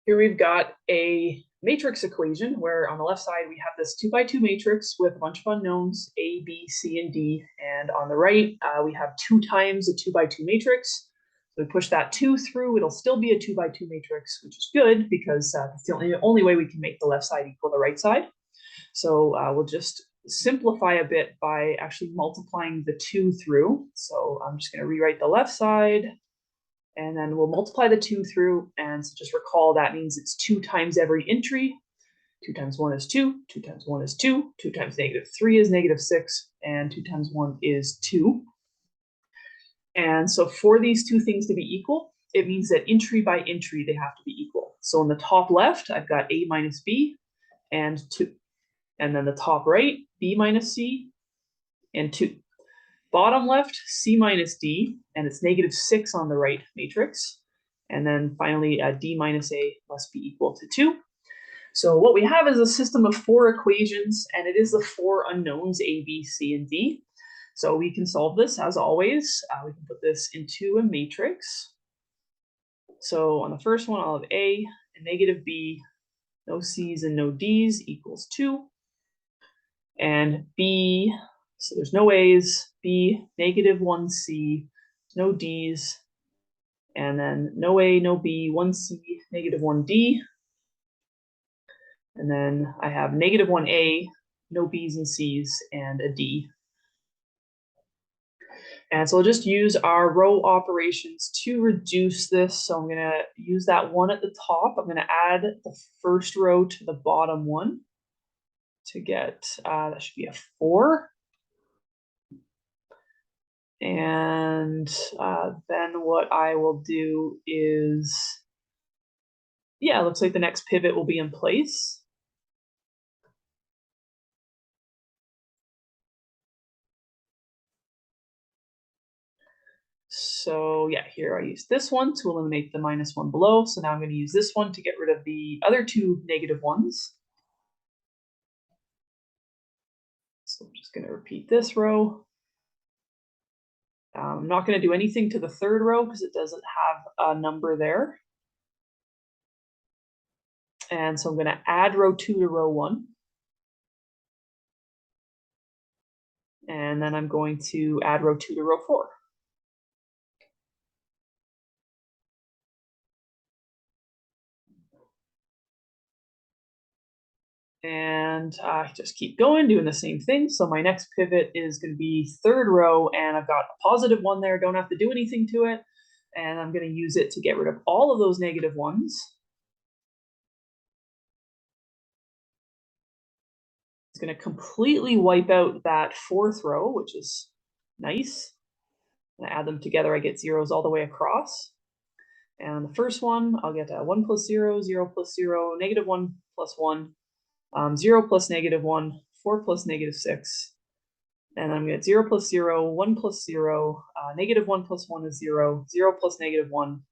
Here we've got a matrix equation where on the left side we have this 2 by 2 matrix with a bunch of unknowns, A, B, C, and D. And on the right, we have 2 times a 2 by 2 matrix. So we push that 2 through, it'll still be a 2 by 2 matrix, which is good because that's the only way we can make the left side equal the right side. So we'll just simplify a bit by actually multiplying the 2 through. So I'm just going to rewrite the left side. And then we'll multiply the 2 through, and so just recall that means it's 2 times every entry. 2 times 1 is 2, 2 times 1 is 2, 2 times -3 is -6, and 2 times 1 is 2. And so for these two things to be equal, it means that entry by entry, they have to be equal. So in the top left, I've got A minus B and 2. And then the top right, B minus C and 2. Bottom left, C minus D, and it's -6 on the right matrix. And then finally, D minus A must be equal to 2. So what we have is a system of 4 equations, and it is the 4 unknowns, A, B, C, and D. So we can solve this as always. We can put this into a matrix. So on the first one, I'll have A and -B, no C's and no D's equals 2. And B, so there's no A's, B, -1C, no D's, and then no A, no B, 1C, -1D. And then I have -1A, no B's and C's, and a D. And so I'll just use our row operations to reduce this. So I'm going to use that 1 at the top. I'm going to add the first row to the bottom one to get, that should be a 4. And then what I will do is, yeah, it looks like the next pivot will be in place. So yeah, here I use this one to eliminate the -1 below. So now I'm going to use this one to get rid of the other 2 negative ones. So I'm just going to repeat this row. I'm not going to do anything to the third row because it doesn't have a number there. And so I'm going to add row 2 to row 1. And then I'm going to add row 2 to row 4. And I just keep going, doing the same thing. So my next pivot is going to be third row, and I've got a +1 there, don't have to do anything to it. And I'm going to use it to get rid of all of those negative ones. It's going to completely wipe out that fourth row, which is nice. I'm going to add them together, I get zeros all the way across. And the first one, I'll get 1 plus 0, 0 plus 0, -1 plus 1. 0 plus -1, 4 plus -6, and I'm going to get 0 plus 0, 1 plus 0, -1 plus 1 is 0, 0 plus -1,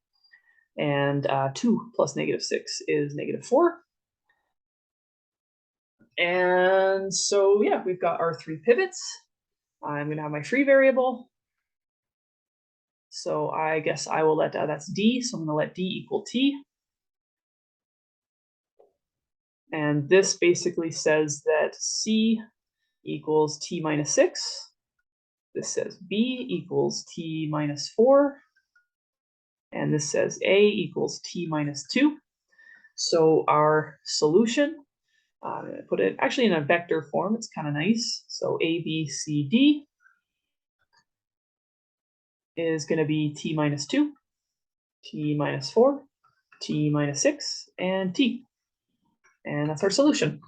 and 2 plus -6 is -4. And so, yeah, we've got our 3 pivots. I'm going to have my free variable. So I guess I will let, that's D, so I'm going to let D equal T. And this basically says that C equals T minus 6. This says B equals T minus 4. And this says A equals T minus 2. So our solution, I'm going to put it actually in a vector form. It's kind of nice. So A, B, C, D is going to be T minus 2, T minus 4, T minus 6, and T. And that's our solution.